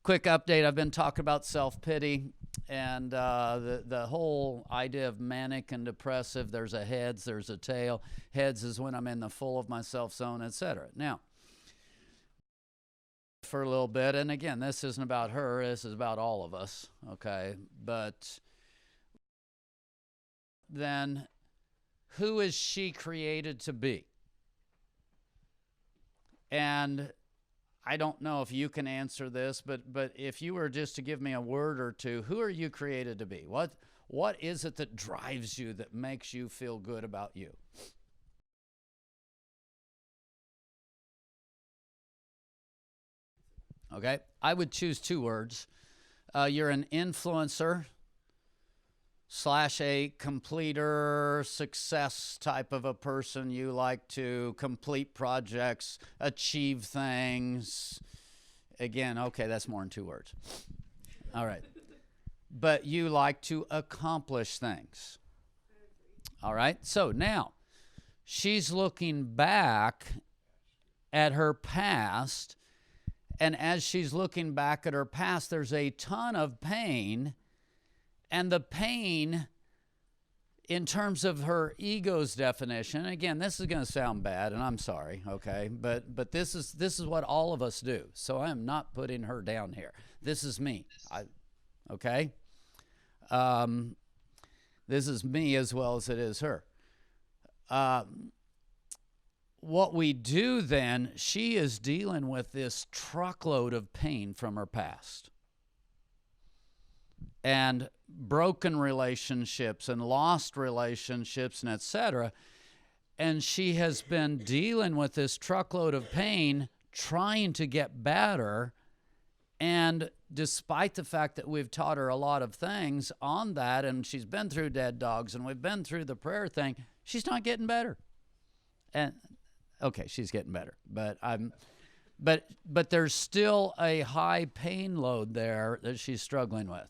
Quick update. I've been talking about self-pity and the whole idea of manic and depressive. There's a heads, there's a tail. Heads is when I'm in the full of myself zone, etc. Now, for a little bit, and again, this isn't about her, this is about all of us, okay? But then who is she created to be? And I don't know if you can answer this, but if you were just to give me a word or two, who are you created to be? What is it that drives you, that makes you feel good about you? Okay, I would choose two words. You're an influencer slash a completer, success type of a person. You like to complete projects, achieve things. Again, okay, that's more than two words. All right. But you like to accomplish things. All right. So now she's looking back at her past. And as she's looking back at her past, there's a ton of pain. And the pain, in terms of her ego's definition, again, this is going to sound bad, and I'm sorry, okay? But this is what all of us do. So I am not putting her down here. This is me. Okay? This is me as well as it is her. What we do then, she is dealing with this truckload of pain from her past. And broken relationships and lost relationships and etc. And she has been dealing with this truckload of pain, trying to get better. And despite the fact that we've taught her a lot of things on that, and she's been through dead dogs, and we've been through the prayer thing, she's not getting better. And okay, she's getting better, but there's still a high pain load there that she's struggling with.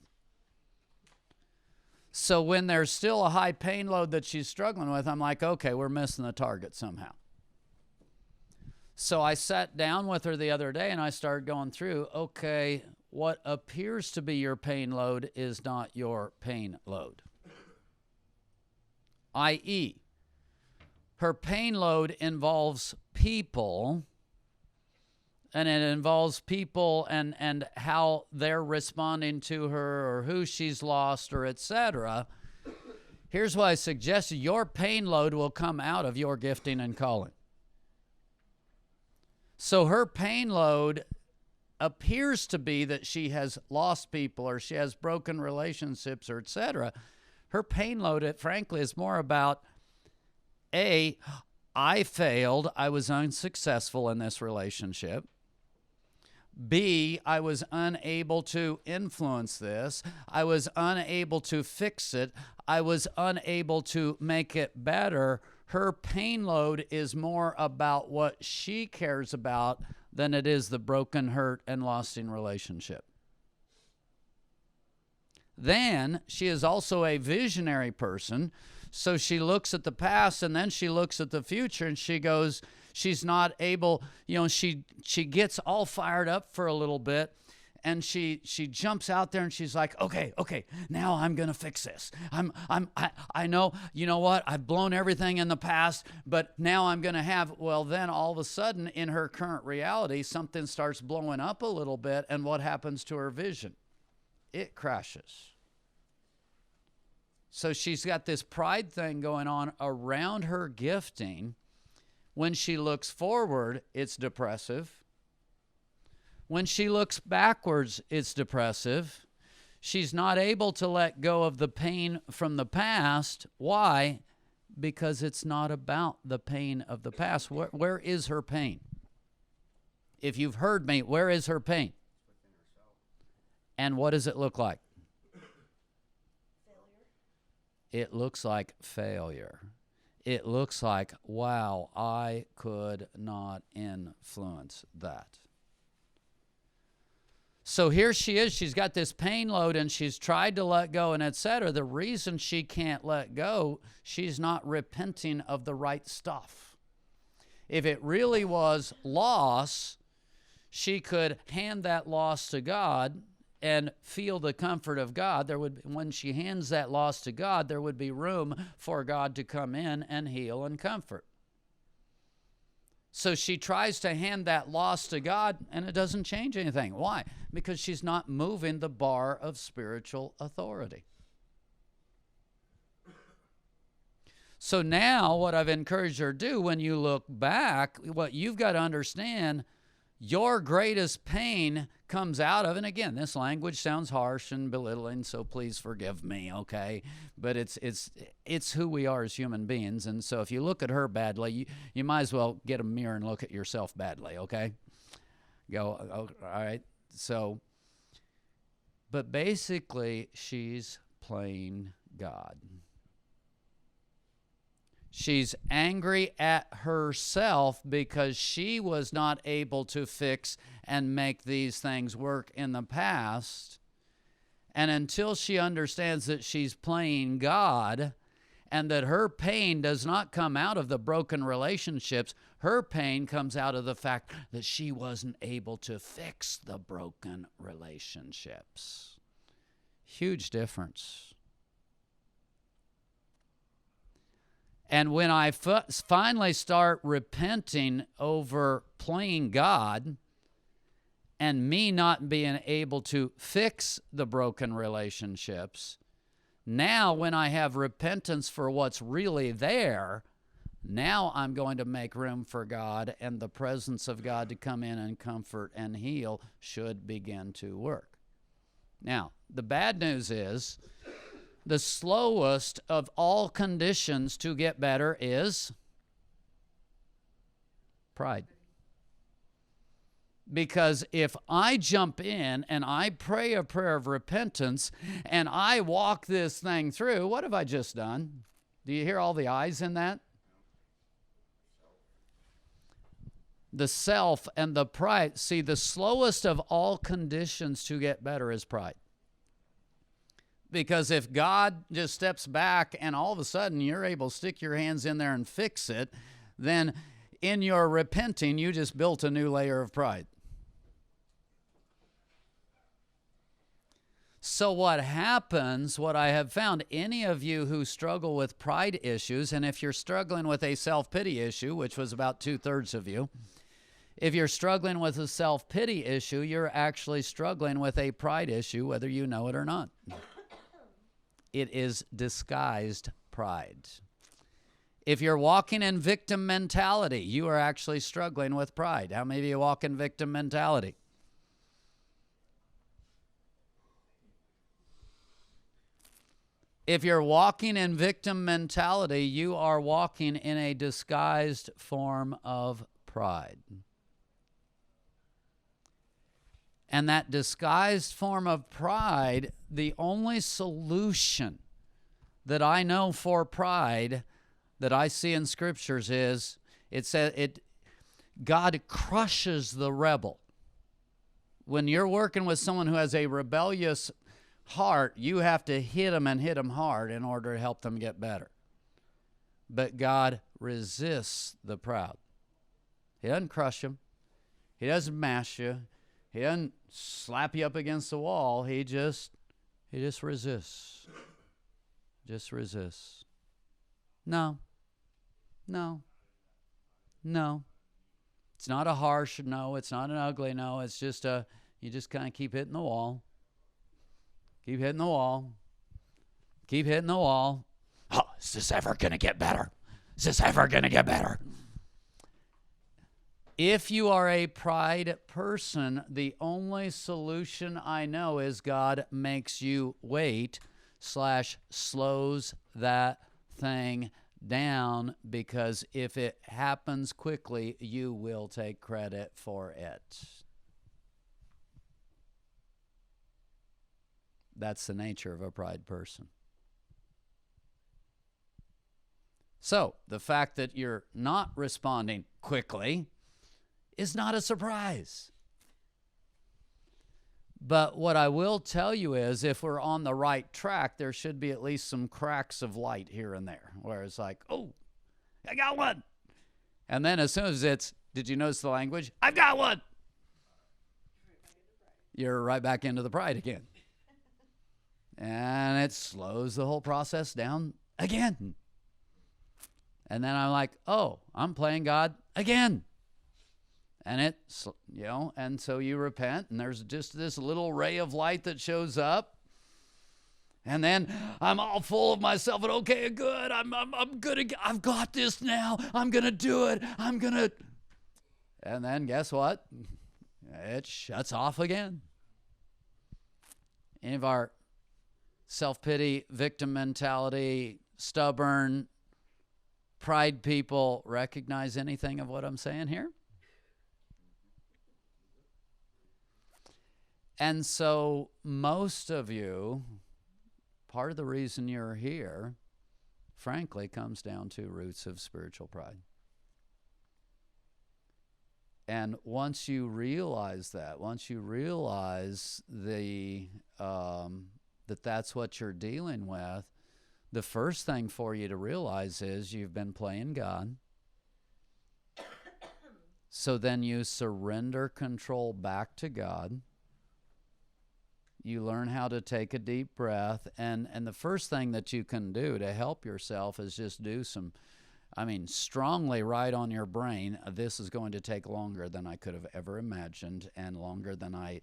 So when there's still a high pain load that she's struggling with, I'm like, okay, we're missing the target somehow. So I sat down with her the other day and I started going through, okay, what appears to be your pain load is not your pain load. i.e., her pain load involves people, and it involves people and how they're responding to her or who she's lost or etc. Here's what I suggest. Your pain load will come out of your gifting and calling. So her pain load appears to be that she has lost people or she has broken relationships or etc. Her pain load, frankly, is more about, A, I failed. I was unsuccessful in this relationship. B, I was unable to influence this. I was unable to fix it. I was unable to make it better. Her pain load is more about what she cares about than it is the broken, hurt, and lost in relationship. Then she is also a visionary person. So she looks at the past and then she looks at the future and she goes, she's not able, she gets all fired up for a little bit and she jumps out there and she's like, okay, now I'm going to fix this. I know, you know what? I've blown everything in the past, but now I'm going to have, well, then all of a sudden in her current reality, something starts blowing up a little bit. And what happens to her vision? It crashes. So she's got this pride thing going on around her gifting. When she looks forward, it's depressive. When she looks backwards, it's depressive. She's not able to let go of the pain from the past. Why? Because it's not about the pain of the past. Where is her pain? If you've heard me, where is her pain? And what does it look like? It looks like failure. It looks like, wow, I could not influence that. So here she is. She's got this pain load and she's tried to let go and etc. The reason she can't let go, she's not repenting of the right stuff. If it really was loss, she could hand that loss to God and feel the comfort of God. When she hands that loss to God, there would be room for God to come in and heal and comfort. So she tries to hand that loss to God, and it doesn't change anything. Why? Because she's not moving the bar of spiritual authority. So now what I've encouraged her to do, when you look back, what you've got to understand, your greatest pain comes out of, and again, this language sounds harsh and belittling, so please forgive me, okay? But it's who we are as human beings, and so if you look at her badly, you might as well get a mirror and look at yourself badly, okay? Go, all right? So, but basically, she's playing God. She's angry at herself because she was not able to fix and make these things work in the past. And until she understands that she's playing God and that her pain does not come out of the broken relationships, her pain comes out of the fact that she wasn't able to fix the broken relationships. Huge difference. And when I finally start repenting over playing God and me not being able to fix the broken relationships, now when I have repentance for what's really there, now I'm going to make room for God, and the presence of God to come in and comfort and heal should begin to work. Now, the bad news is, the slowest of all conditions to get better is pride. Because if I jump in and I pray a prayer of repentance and I walk this thing through, what have I just done? Do you hear all the I's in that? The self and the pride. See, the slowest of all conditions to get better is pride. Because if God just steps back and all of a sudden you're able to stick your hands in there and fix it, then in your repenting, you just built a new layer of pride. So what happens, what I have found, any of you who struggle with pride issues, and if you're struggling with a self-pity issue, which was about 2/3 of you, if you're struggling with a self-pity issue, you're actually struggling with a pride issue, whether you know it or not. It is disguised pride. If you're walking in victim mentality, you are actually struggling with pride. How many of you walk in victim mentality? If you're walking in victim mentality, you are walking in a disguised form of pride. And that disguised form of pride, the only solution that I know for pride that I see in scriptures is, God crushes the rebel. When you're working with someone who has a rebellious heart, you have to hit them and hit them hard in order to help them get better. But God resists the proud. He doesn't crush them. He doesn't mash you. He doesn't slap you up against the wall. He just resists. Just resists. No. It's not a harsh no. It's not an ugly no. It's just you just kind of keep hitting the wall. Keep hitting the wall. Keep hitting the wall. Oh, is this ever going to get better? Is this ever going to get better? If you are a pride person, the only solution I know is God makes you wait / slows that thing down, because if it happens quickly, you will take credit for it. That's the nature of a pride person. So the fact that you're not responding quickly is not a surprise. But what I will tell you is, if we're on the right track, there should be at least some cracks of light here and there, where it's like, oh, I got one. And then as soon as did you notice the language? I've got one. you're right back into the pride again. And it slows the whole process down again. And then I'm like, oh, I'm playing God again. And and so you repent, and there's just this little ray of light that shows up. And then I'm all full of myself, and okay, good, I'm good again. I've got this now. I'm going to do it. And then guess what? It shuts off again. Any of our self-pity, victim mentality, stubborn, pride people recognize anything of what I'm saying here? And so most of you, part of the reason you're here, frankly, comes down to roots of spiritual pride. And once you realize that, that that's what you're dealing with, the first thing for you to realize is you've been playing God. So then you surrender control back to God. You learn how to take a deep breath. And the first thing that you can do to help yourself is just do strongly write on your brain, this is going to take longer than I could have ever imagined and longer than I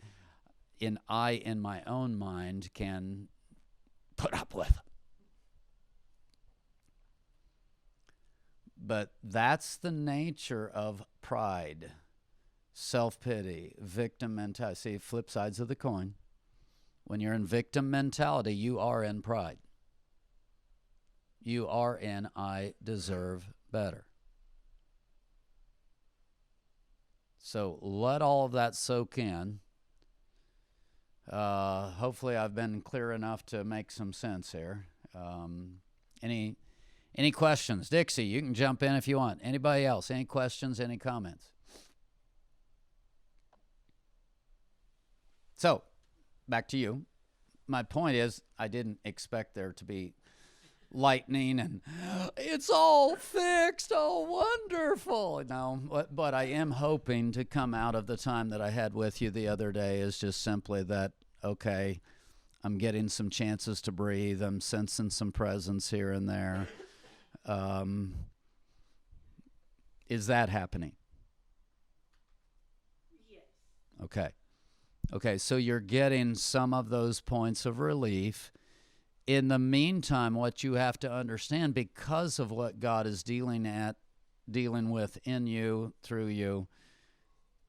in my own mind can put up with. But that's the nature of pride, self-pity, victim mentality. See, flip sides of the coin. When you're in victim mentality, you are in pride. You are in I deserve better. So let all of that soak in. Hopefully I've been clear enough to make some sense here. Any questions? Dixie, you can jump in if you want. Anybody else? Any questions? Any comments? So, back to you. My point is, I didn't expect there to be lightning and it's all fixed, oh, wonderful. No, but I am hoping to come out of the time that I had with you the other day is just simply that, okay, I'm getting some chances to breathe. I'm sensing some presence here and there. Is that happening? Yes. Okay, so you're getting some of those points of relief. In the meantime, what you have to understand, because of what God is dealing with in you, through you,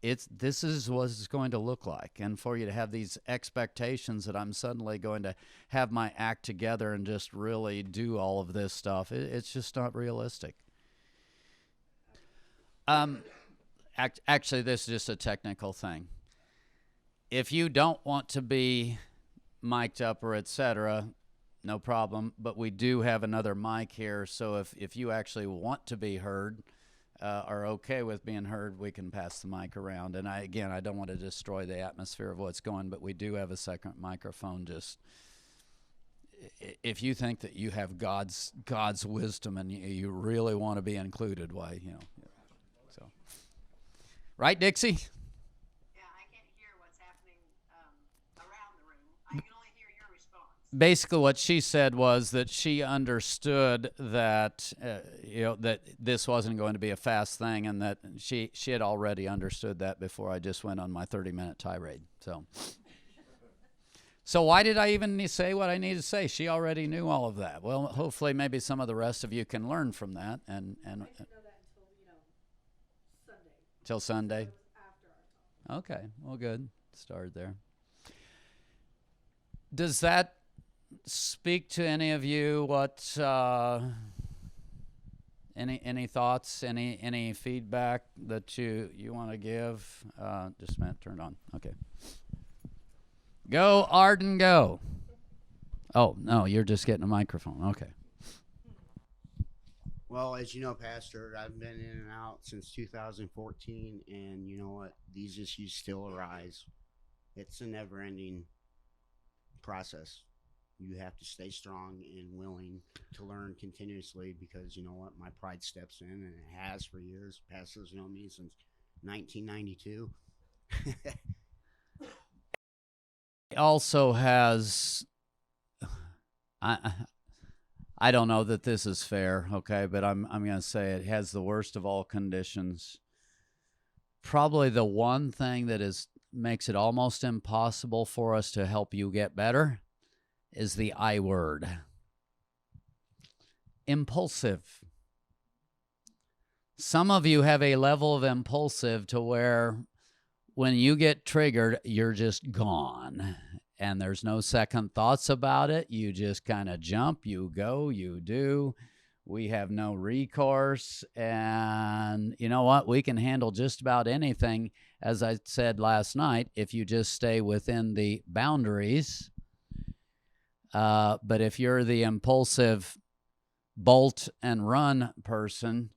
this is what it's going to look like. And for you to have these expectations that I'm suddenly going to have my act together and just really do all of this stuff, it's just not realistic. Actually, this is just a technical thing. If you don't want to be mic'd up or etc., no problem, but we do have another mic here, so if you actually want to be heard, are okay with being heard, we can pass the mic around. And I don't want to destroy the atmosphere of what's going, but we do have a second microphone. Just if you think that you have God's wisdom and you really want to be included, why, so. Right, Dixie? Yeah, I can't hear what's happening around the room. I can only hear your response. Basically, what she said was that she understood that that this wasn't going to be a fast thing, and that she had already understood that before I just went on my 30-minute tirade. So why did I even say what I needed to say? She already knew all of that. Well, hopefully, maybe some of the rest of you can learn from that. And I didn't know that until Sunday. Till Sunday. So it was after our talk. Okay, well, good. Started there. Does that speak to any of you? What any thoughts? Any feedback that you want to give? Just a minute. Turn it on. Okay. Go, Arden, go. Oh no, you're just getting a microphone. Okay. Well, as you know, Pastor, I've been in and out since 2014, and you know what? These issues still arise. It's a never-ending process. You have to stay strong and willing to learn continuously, because you know what? My pride steps in, and it has for years. Pastor's known me since 1992. also has, I I don't know that this is fair, okay, but I'm going to say it has the worst of all conditions. Probably the one thing that makes it almost impossible for us to help you get better is the I word. Impulsive. Some of you have a level of impulsive to where when you get triggered, you're just gone. And there's no second thoughts about it. You just kind of jump, you go, you do. We have no recourse. And you know what? We can handle just about anything, as I said last night, if you just stay within the boundaries. But if you're the impulsive bolt and run person,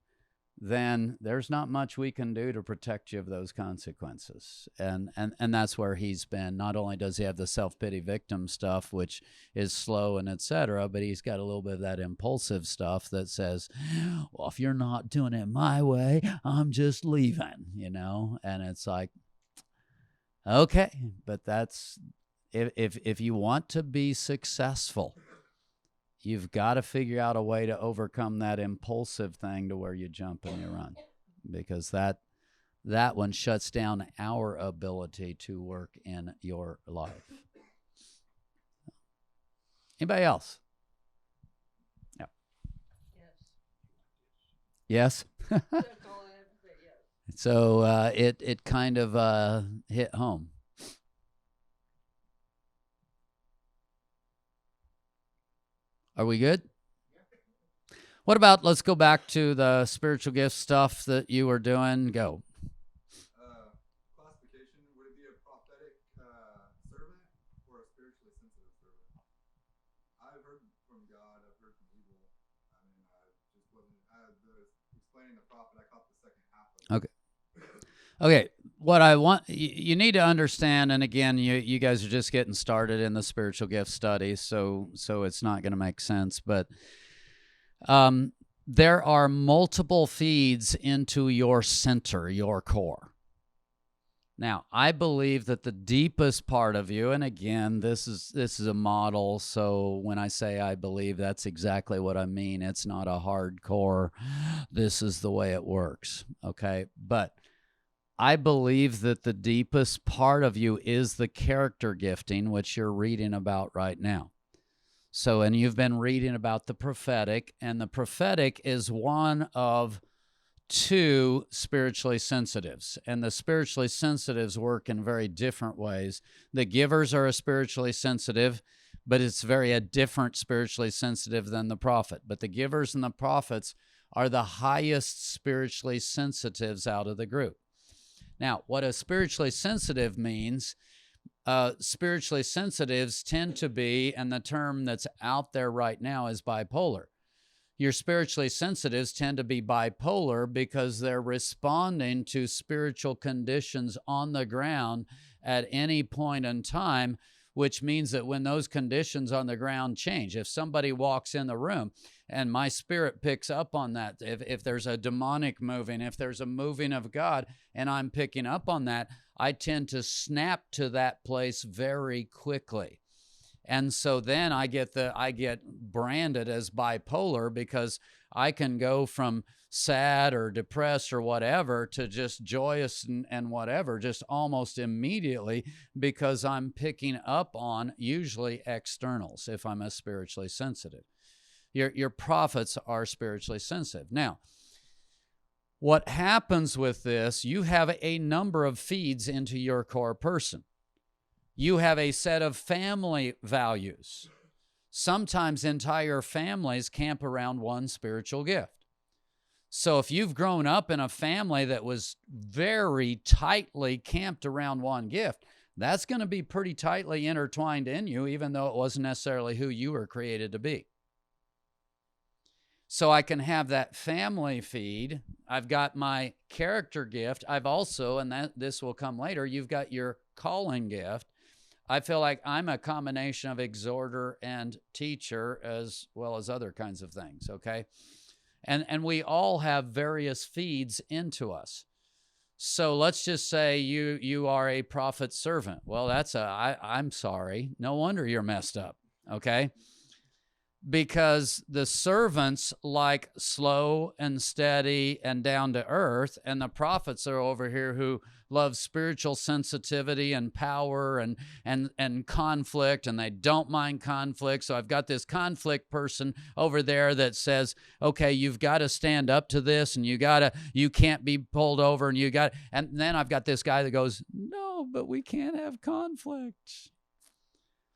then there's not much we can do to protect you of those consequences. And that's where he's been. Not only does he have the self-pity victim stuff, which is slow and etc., but he's got a little bit of that impulsive stuff that says, well, if you're not doing it my way, I'm just leaving, you know? And it's like, okay, but that's, if you want to be successful, you've got to figure out a way to overcome that impulsive thing to where you jump and you run, because that one shuts down our ability to work in your life. Anybody else? Yeah. Yes. Yes? So it kind of hit home. Are we good? What about, let's go back to the spiritual gift stuff that you were doing. Go. Classification, would it be a prophetic servant or a spiritually sensitive servant? I've heard from God, I've heard from evil. I mean, explaining the prophet, I caught the second half of it. Okay. What I want, you need to understand, and again, you guys are just getting started in the spiritual gift study, so it's not going to make sense, but there are multiple feeds into your center, your core. Now, I believe that the deepest part of you, and again, this is a model, so when I say I believe, that's exactly what I mean. It's not a hardcore, this is the way it works, okay? But I believe that the deepest part of you is the character gifting, which you're reading about right now. So, and you've been reading about the prophetic, and the prophetic is one of two spiritually sensitives. And the spiritually sensitives work in very different ways. The givers are a spiritually sensitive, but it's a different spiritually sensitive than the prophet. But the givers and the prophets are the highest spiritually sensitives out of the group. Now, what a spiritually sensitive means, spiritually sensitives tend to be, and the term that's out there right now is bipolar. Your spiritually sensitives tend to be bipolar because they're responding to spiritual conditions on the ground at any point in time, which means that when those conditions on the ground change, if somebody walks in the room and my spirit picks up on that, if there's a demonic moving, if there's a moving of God and I'm picking up on that, I tend to snap to that place very quickly. And so then I get branded as bipolar because I can go from sad or depressed or whatever to just joyous and whatever, just almost immediately, because I'm picking up on usually externals if I'm a spiritually sensitive. Your prophets are spiritually sensitive. Now, what happens with this, you have a number of feeds into your core person. You have a set of family values. Sometimes entire families camp around one spiritual gift. So if you've grown up in a family that was very tightly camped around one gift, that's going to be pretty tightly intertwined in you, even though it wasn't necessarily who you were created to be. So I can have that family feed. I've got my character gift. I've also, and this will come later, you've got your calling gift. I feel like I'm a combination of exhorter and teacher as well as other kinds of things, okay? And we all have various feeds into us. So let's just say you are a prophet servant. Well, I'm sorry. No wonder you're messed up, okay? Because the servants like slow and steady and down to earth, and the prophets are over here who love spiritual sensitivity and power and conflict, and they don't mind conflict. So I've got this conflict person over there that says, okay, you've got to stand up to this, and you can't be pulled over, and then I've got this guy that goes, no, but we can't have conflict.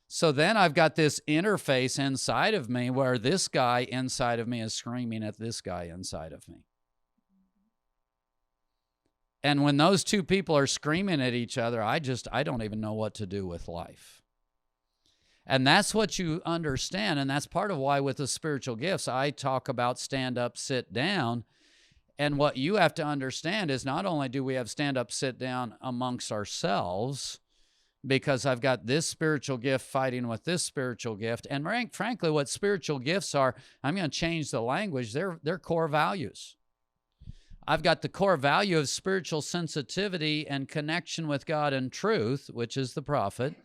So then I've got this interface inside of me where this guy inside of me is screaming at this guy inside of me. And when those two people are screaming at each other, I don't even know what to do with life. And that's what you understand. And that's part of why with the spiritual gifts, I talk about stand up, sit down. And what you have to understand is not only do we have stand up, sit down amongst ourselves, because I've got this spiritual gift fighting with this spiritual gift. And frankly, what spiritual gifts are, I'm going to change the language, they're core values. I've got the core value of spiritual sensitivity and connection with God and truth, which is the prophet,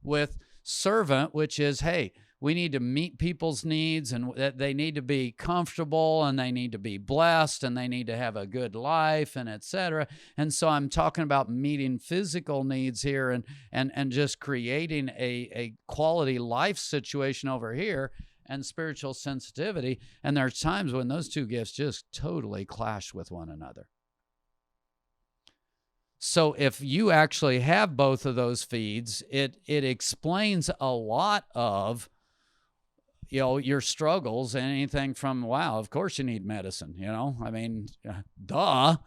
with servant, which is, hey, we need to meet people's needs, and that they need to be comfortable, and they need to be blessed, and they need to have a good life, and etc. And so I'm talking about meeting physical needs here and just creating a quality life situation over here, and spiritual sensitivity. And there's times when those two gifts just totally clash with one another. So if you actually have both of those feeds, it explains a lot of your struggles, and anything from, wow, of course you need medicine, I mean, duh.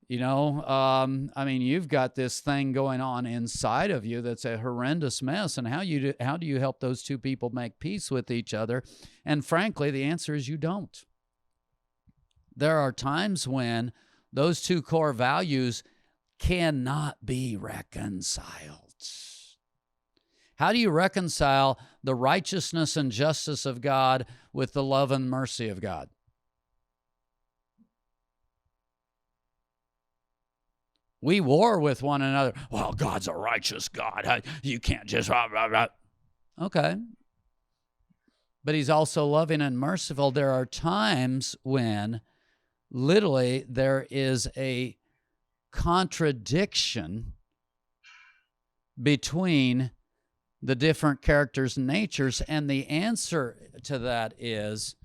You've got this thing going on inside of you that's a horrendous mess, and how do you help those two people make peace with each other? And frankly, the answer is you don't. There are times when those two core values cannot be reconciled. How do you reconcile the righteousness and justice of God with the love and mercy of God? We war with one another. Well, God's a righteous God. You can't just... Okay. But he's also loving and merciful. There are times when literally there is a contradiction between the different characters and natures, and the answer to that is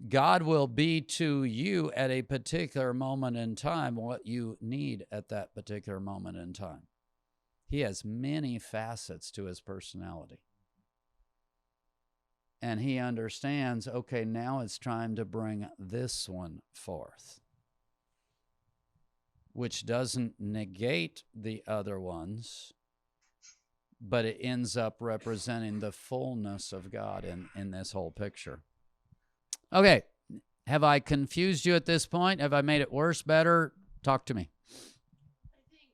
God will be to you at a particular moment in time what you need at that particular moment in time. He has many facets to his personality. And he understands, okay, now it's time to bring this one forth, which doesn't negate the other ones, but it ends up representing the fullness of God in this whole picture. Okay, have I confused you at this point? Have I made it worse, better? Talk to me. I think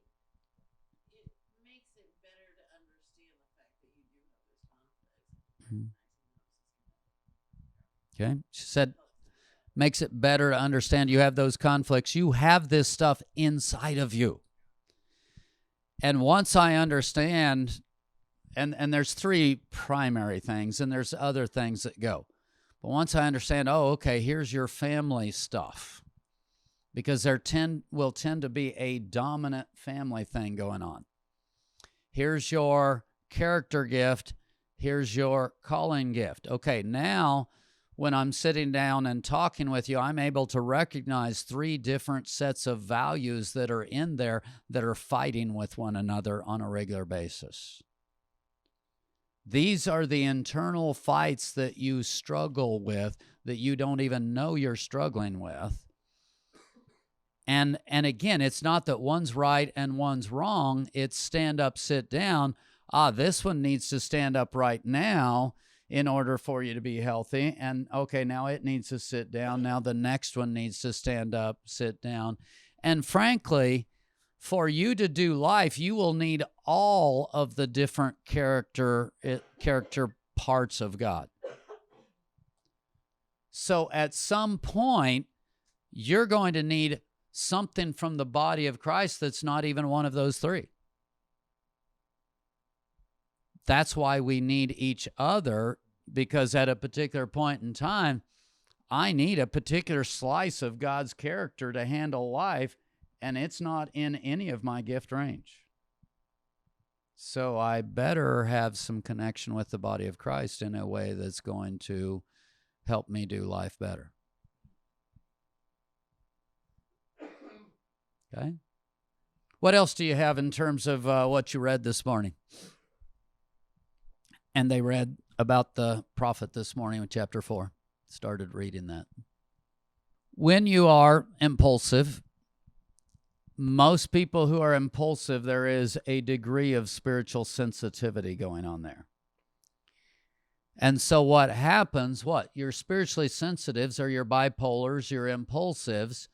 it makes it better to understand the fact that you do have this conflict. Okay, she said, makes it better to understand you have those conflicts. You have this stuff inside of you. And once I understand... And there's three primary things, and there's other things that go. But once I understand, okay, here's your family stuff, because there will tend to be a dominant family thing going on. Here's your character gift. Here's your calling gift. Okay, now when I'm sitting down and talking with you, I'm able to recognize three different sets of values that are in there that are fighting with one another on a regular basis. These are the internal fights that you struggle with, that you don't even know you're struggling with. And again, it's not that one's right and one's wrong. It's stand up, sit down. This one needs to stand up right now in order for you to be healthy. And okay, now it needs to sit down. Now the next one needs to stand up, sit down. And frankly, for you to do life, you will need all of the different character parts of God. So at some point, you're going to need something from the body of Christ that's not even one of those three. That's why we need each other, because at a particular point in time, I need a particular slice of God's character to handle life, and it's not in any of my gift range. So I better have some connection with the body of Christ in a way that's going to help me do life better. Okay? What else do you have in terms of what you read this morning? And they read about the prophet this morning with chapter 4. Started reading that. When you are impulsive, most people who are impulsive, there is a degree of spiritual sensitivity going on there. And so what happens, your spiritually sensitives are your bipolars, your impulsives.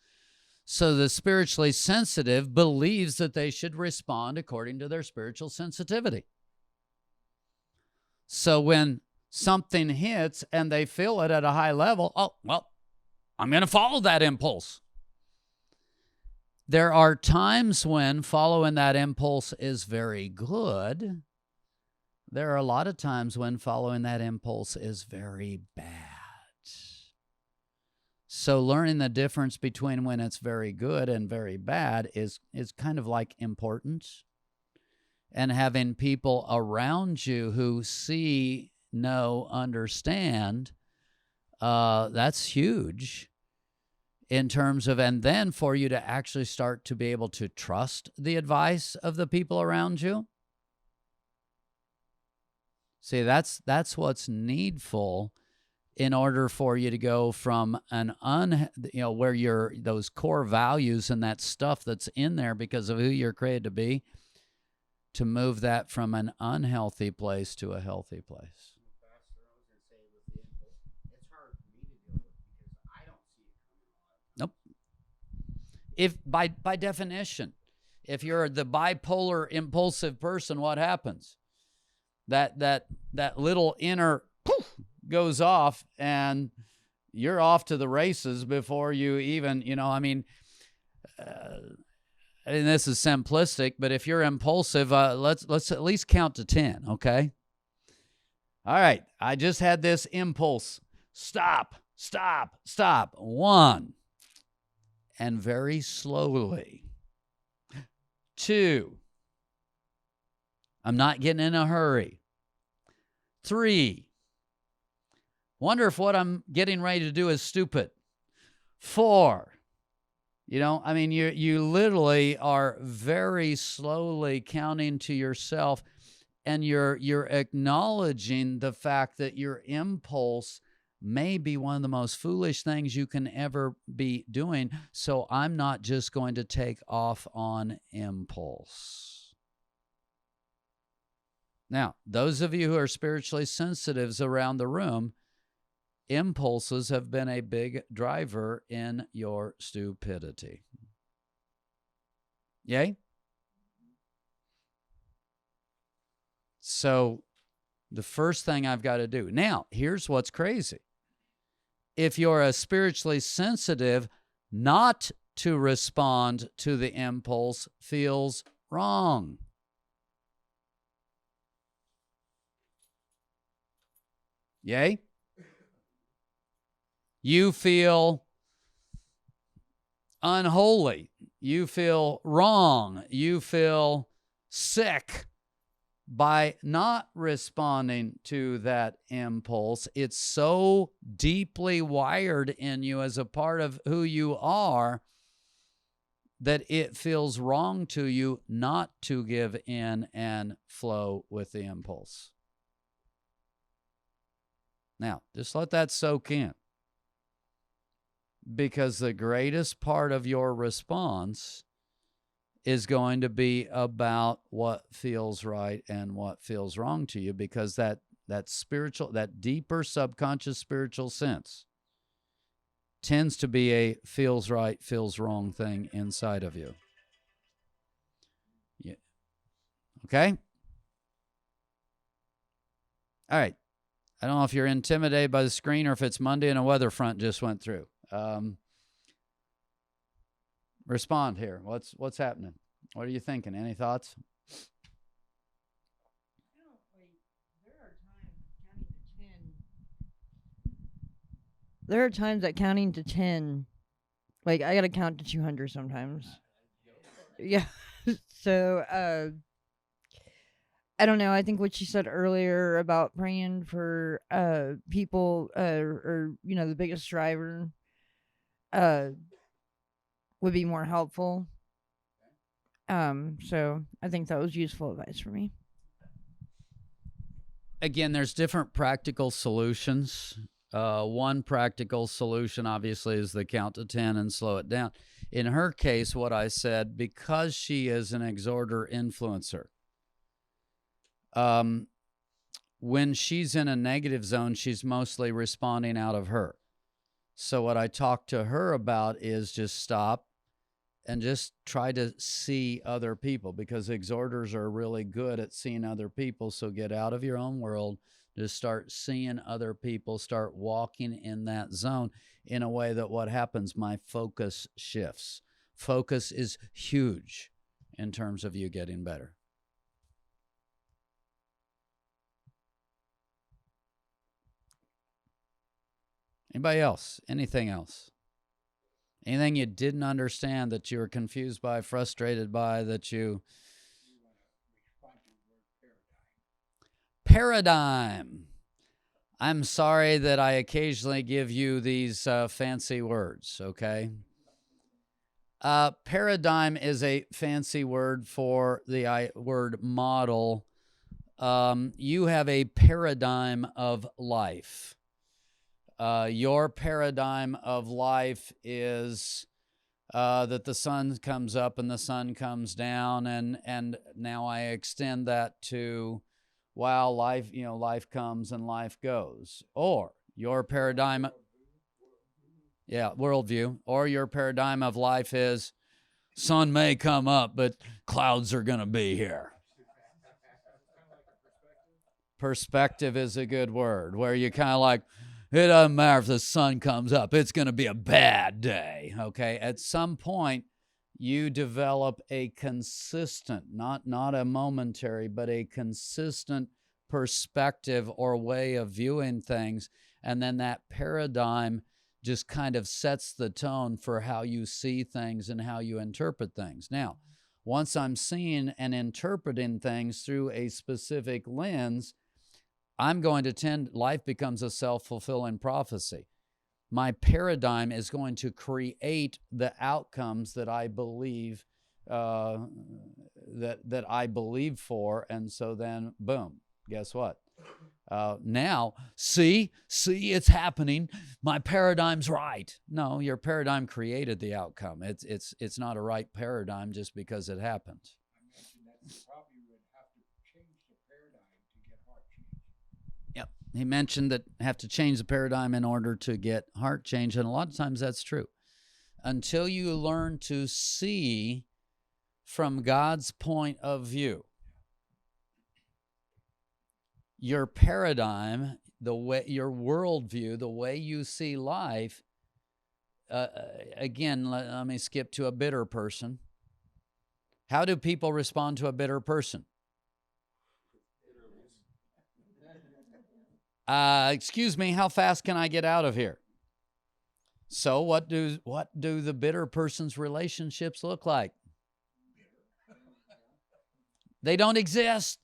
So the spiritually sensitive believes that they should respond according to their spiritual sensitivity. So when something hits and they feel it at a high level, I'm going to follow that impulse. There are times when following that impulse is very good. There are a lot of times when following that impulse is very bad. So learning the difference between when it's very good and very bad is kind of like important. And having people around you who see, know, understand, that's huge in terms of, and then for you to actually start to be able to trust the advice of the people around you. See, that's what's needful in order for you to go from where those core values and that stuff that's in there because of who you're created to be, to move that from an unhealthy place to a healthy place. Pastor, I was going to say with the impulse, it's hard for me to deal with because I don't see it coming a lot of times. Nope. If by definition, if you're the bipolar impulsive person, what happens? That little inner poof goes off and you're off to the races before you even, and this is simplistic, but if you're impulsive, let's at least count to 10, okay? All right, I just had this impulse. Stop. 1. And very slowly. 2. I'm not getting in a hurry. 3. Wonder if what I'm getting ready to do is stupid. 4. You literally are very slowly counting to yourself, and you're acknowledging the fact that your impulse may be one of the most foolish things you can ever be doing. So I'm not just going to take off on impulse. Now, those of you who are spiritually sensitives around the room, impulses have been a big driver in your stupidity. Yay? So the first thing I've got to do. Now, here's what's crazy. If you're a spiritually sensitive, not to respond to the impulse feels wrong. Yay? You feel unholy. You feel wrong. You feel sick by not responding to that impulse. It's so deeply wired in you as a part of who you are that it feels wrong to you not to give in and flow with the impulse. Now, just let that soak in. Because the greatest part of your response is going to be about what feels right and what feels wrong to you, because that spiritual, that deeper subconscious spiritual sense tends to be a feels right, feels wrong thing inside of you. Yeah. Okay? All right. I don't know if you're intimidated by the screen or if it's Monday and a weather front just went through. Respond here. What's happening? What are you thinking? Any thoughts? There are times that counting to 10, like I gotta count to 200 sometimes. Yeah. So, I don't know. I think what you said earlier about praying for people, or the biggest driver, uh, would be more helpful. So I think that was useful advice for me. Again, there's different practical solutions. One practical solution, obviously, is the count to 10 and slow it down. In her case, what I said, because she is an exhorter influencer, when she's in a negative zone, she's mostly responding out of her. So what I talked to her about is just stop and just try to see other people, because exhorters are really good at seeing other people. So get out of your own world, just start seeing other people, start walking in that zone in a way that what happens, my focus shifts. Focus is huge in terms of you getting better. Anybody else? Anything else? Anything you didn't understand, that you were confused by, frustrated by, that you... Paradigm. I'm sorry that I occasionally give you these fancy words, okay? Paradigm is a fancy word for the word model. You have a paradigm of life. Your paradigm of life is that the sun comes up and the sun comes down, and now I extend that to, wow, life, life comes and life goes. Or your paradigm, worldview, or your paradigm of life is, sun may come up, but clouds are going to be here. Perspective is a good word, where you kind of like, it doesn't matter if the sun comes up, it's going to be a bad day, okay? At some point, you develop a consistent, not a momentary, but a consistent perspective or way of viewing things, and then that paradigm just kind of sets the tone for how you see things and how you interpret things. Now, once I'm seeing and interpreting things through a specific lens, I'm going to life becomes a self-fulfilling prophecy. My paradigm is going to create the outcomes that I believe, that I believe for, and so then, boom, guess what? Now, see, it's happening. My paradigm's right. No, your paradigm created the outcome. It's not a right paradigm just because it happened. He mentioned that have to change the paradigm in order to get heart change, and a lot of times that's true. Until you learn to see from God's point of view, your paradigm, your worldview, the way you see life, again, let me skip to a bitter person. How do people respond to a bitter person? Excuse me, how fast can I get out of here? So what do the bitter person's relationships look like? They don't exist.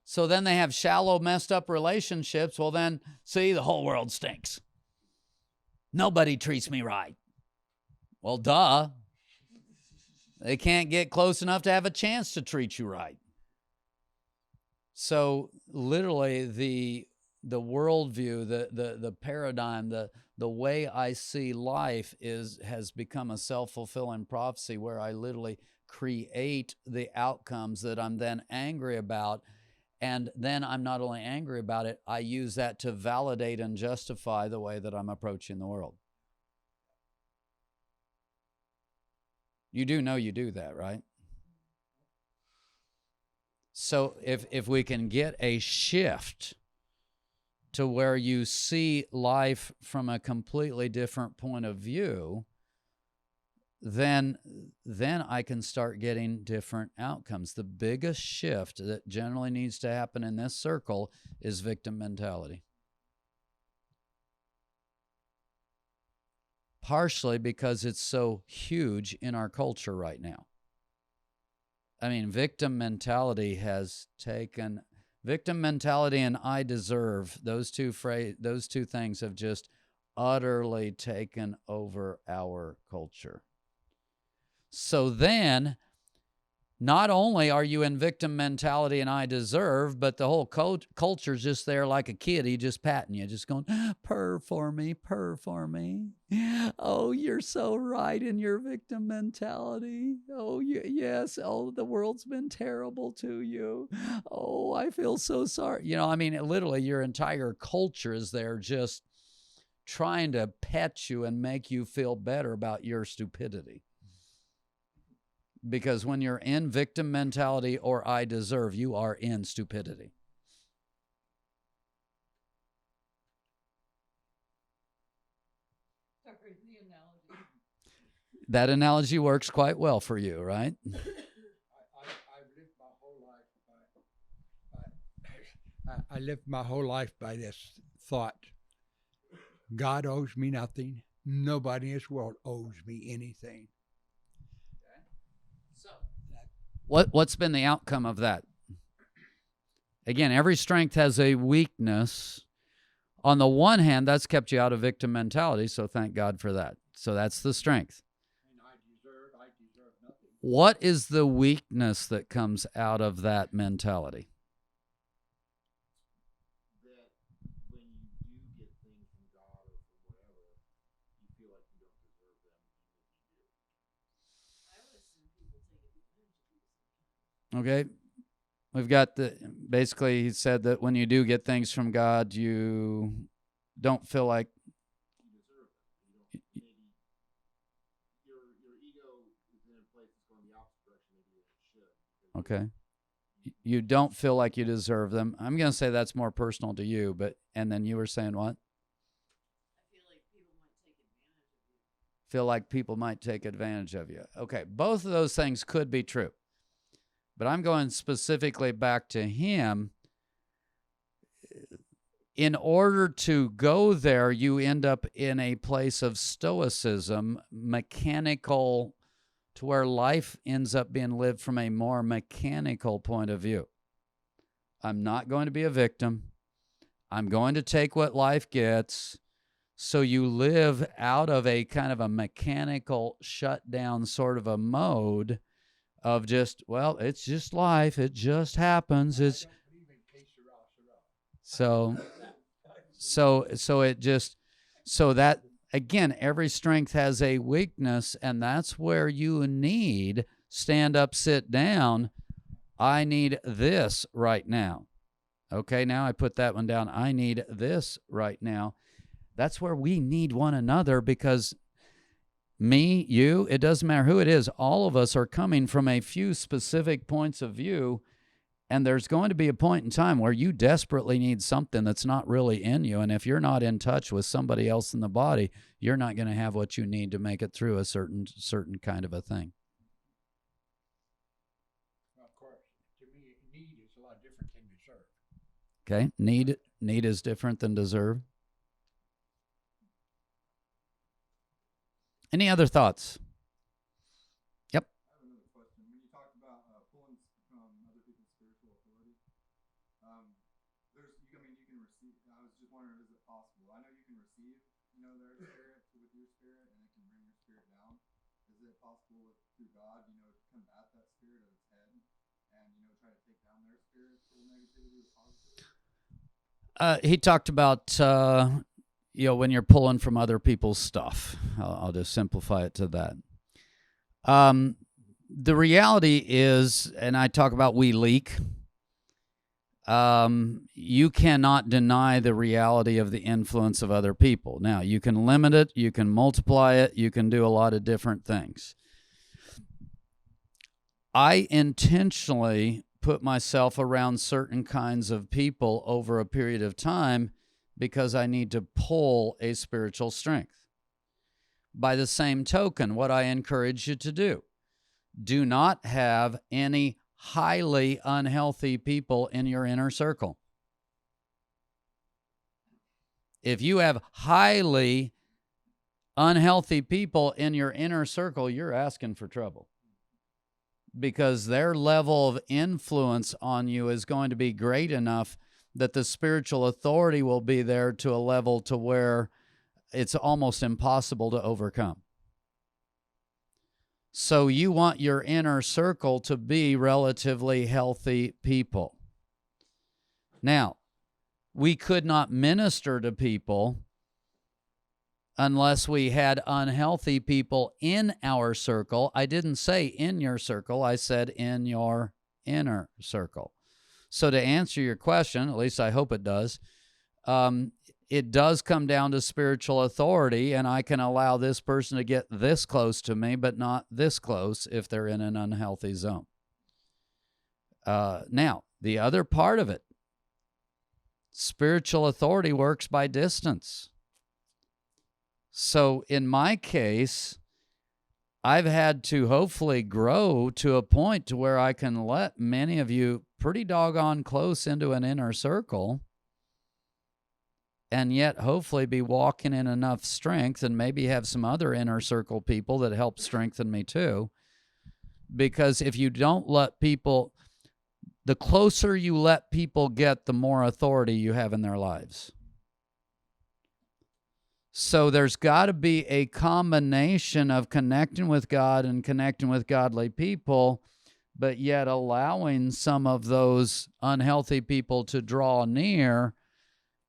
So then they have shallow, messed up relationships. Well then, see, the whole world stinks. Nobody treats me right. Well, duh. They can't get close enough to have a chance to treat you right. So literally the worldview, the paradigm, the way I see life has become a self-fulfilling prophecy, where I literally create the outcomes that I'm then angry about. And then I'm not only angry about it, I use that to validate and justify the way that I'm approaching the world. You do know you do that, right? So if we can get a shift to where you see life from a completely different point of view, then I can start getting different outcomes. The biggest shift that generally needs to happen in this circle is victim mentality. Partially because it's so huge in our culture right now. I mean, victim mentality and I deserve, those two things have just utterly taken over our culture. So then, not only are you in victim mentality and I deserve, but the whole culture's just there like a kitty, just patting you, just going, purr for me, purr for me. Oh, you're so right in your victim mentality. Oh, yes. Oh, the world's been terrible to you. Oh, I feel so sorry. I mean, literally your entire culture is there just trying to pet you and make you feel better about your stupidity. Because when you're in victim mentality or I deserve, you are in stupidity. Sorry, the analogy. That analogy works quite well for you, right? I've lived my whole life I lived my whole life by this thought. God owes me nothing. Nobody in this world owes me anything. What's been the outcome of that? Again, every strength has a weakness. On the one hand, that's kept you out of victim mentality, so thank God for that. So that's the strength. And I deserve nothing. What is the weakness that comes out of that mentality? That when you do get things from God or from whatever, you feel like you don't deserve them, even if you do. I would assume people take advantage of you sometimes. Okay. We've got basically he said that when you do get things from God, you don't feel like You deserve them. You don't, maybe your ego is in a place that's going the opposite direction maybe than it should. okay. You don't feel like you deserve them. I'm going to say that's more personal to you, and then you were saying what? I feel like people might take advantage of you. Feel like people might take advantage of you. Okay, both of those things could be true. But I'm going specifically back to him. In order to go there, you end up in a place of stoicism, mechanical, to where life ends up being lived from a more mechanical point of view. I'm not going to be a victim. I'm going to take what life gets. So you live out of a kind of a mechanical shutdown sort of a mode of just, well, it's just life. It just happens. It's I don't believe in que sera, sera. so that, again, every strength has a weakness, and that's where you need stand up, sit down. I need this right now. Okay, now I put that one down. I need this right now. That's where we need one another, because me, you, it doesn't matter who it is. All of us are coming from a few specific points of view, and there's going to be a point in time where you desperately need something that's not really in you, and if you're not in touch with somebody else in the body, you're not going to have what you need to make it through a certain kind of a thing. Well, of course, to me, need is a lot different than deserve. Okay? Need is different than deserve. Any other thoughts? Yep. I have another question. When you talk about pulling from other people's spiritual authority, you can receive. I was just wondering, is it possible? I know you can receive, their spirit with your spirit, and it can bring your spirit down. Is it possible through God, to combat that spirit at its head, and try to take down their spirit for negativity or positivity? He talked about when you're pulling from other people's stuff. I'll just simplify it to that. The reality is, and I talk about we leak, you cannot deny the reality of the influence of other people. Now, you can limit it, you can multiply it, you can do a lot of different things. I intentionally put myself around certain kinds of people over a period of time because I need to pull a spiritual strength. By the same token, what I encourage you to do not have any highly unhealthy people in your inner circle. If you have highly unhealthy people in your inner circle, you're asking for trouble, because their level of influence on you is going to be great enough that the spiritual authority will be there to a level to where it's almost impossible to overcome. So you want your inner circle to be relatively healthy people. Now, we could not minister to people unless we had unhealthy people in our circle. I didn't say in your circle, I said in your inner circle. So to answer your question, at least I hope it does come down to spiritual authority, and I can allow this person to get this close to me, but not this close if they're in an unhealthy zone. Now, the other part of it, spiritual authority works by distance. So in my case, I've had to hopefully grow to a point to where I can let many of you pretty doggone close into an inner circle, and yet hopefully be walking in enough strength, and maybe have some other inner circle people that help strengthen me too. Because if you don't let people, the closer you let people get, the more authority you have in their lives. So there's got to be a combination of connecting with God and connecting with godly people, but yet allowing some of those unhealthy people to draw near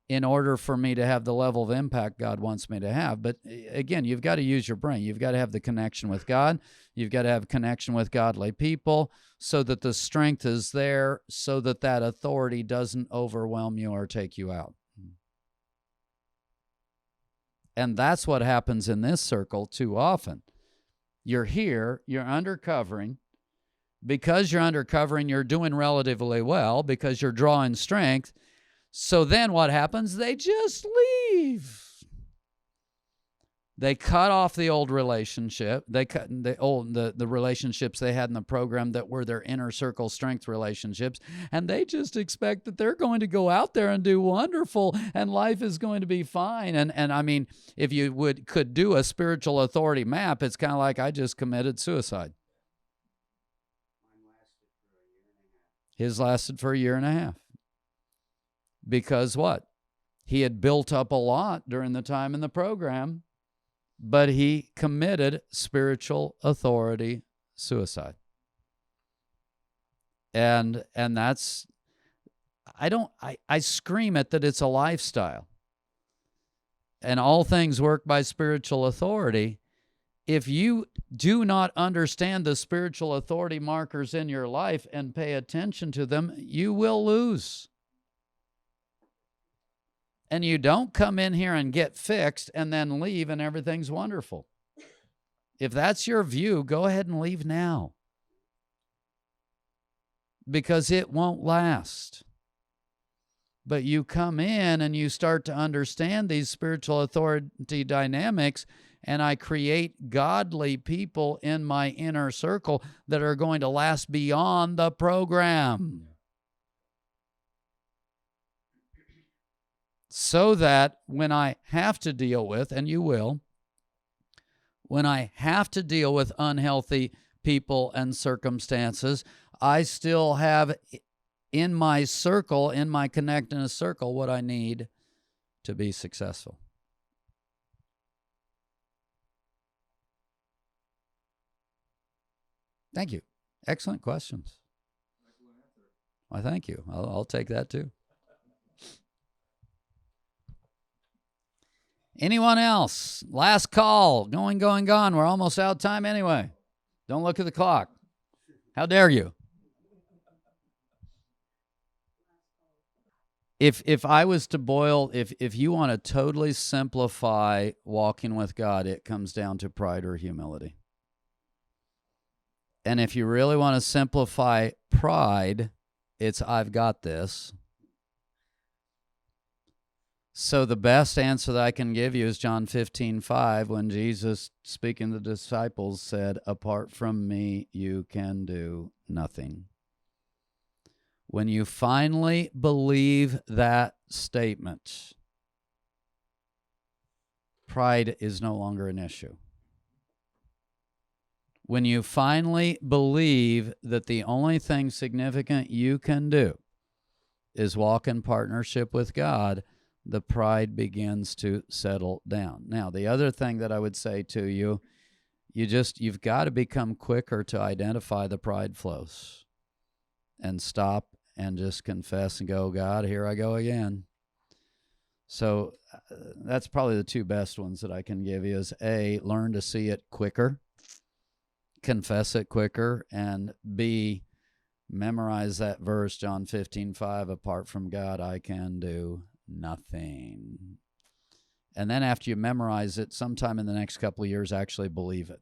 in order for me to have the level of impact God wants me to have. But again, you've got to use your brain. You've got to have the connection with God. You've got to have connection with godly people so that the strength is there, so that that authority doesn't overwhelm you or take you out. And that's what happens in this circle too often. You're here, you're undercovering. Because you're undercovering, you're doing relatively well because you're drawing strength. So then what happens? They just leave. They cut off the old relationship. They cut the relationships they had in the program that were their inner circle strength relationships, and they just expect that they're going to go out there and do wonderful, and life is going to be fine. And I mean, if you could do a spiritual authority map, it's kind of like I just committed suicide. His lasted for a year and a half. Because what? He had built up a lot during the time in the program, but he committed spiritual authority suicide. And that's, I scream at that it's a lifestyle. And all things work by spiritual authority. If you do not understand the spiritual authority markers in your life and pay attention to them, you will lose. And you don't come in here and get fixed and then leave and everything's wonderful. If that's your view, go ahead and leave now. Because it won't last. But you come in and you start to understand these spiritual authority dynamics, and I create godly people in my inner circle that are going to last beyond the program. So that when I have to deal with, and you will, when I have to deal with unhealthy people and circumstances, I still have in my circle, in my connectedness circle, what I need to be successful. Thank you. Excellent questions. Excellent answer. Well, thank you. I'll take that too. Anyone else? Last call. Going, gone. We're almost out of time anyway. Don't look at the clock. How dare you? If I was to boil, if you want to totally simplify walking with God, it comes down to pride or humility. And if you really want to simplify pride, it's I've got this. So the best answer that I can give you is John 15:5, when Jesus, speaking to the disciples, said, "Apart from me, you can do nothing." When you finally believe that statement, pride is no longer an issue. When you finally believe that the only thing significant you can do is walk in partnership with God, the pride begins to settle down. Now, the other thing that I would say to you, you've got to become quicker to identify the pride flows and stop and just confess and go, God, here I go again. So that's probably the two best ones that I can give you is A, learn to see it quicker, confess it quicker, and B, memorize that verse, John 15:5, apart from God, I can do nothing. And then after you memorize it, sometime in the next couple of years, actually believe it.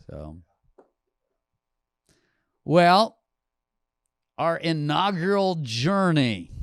So, well, our inaugural journey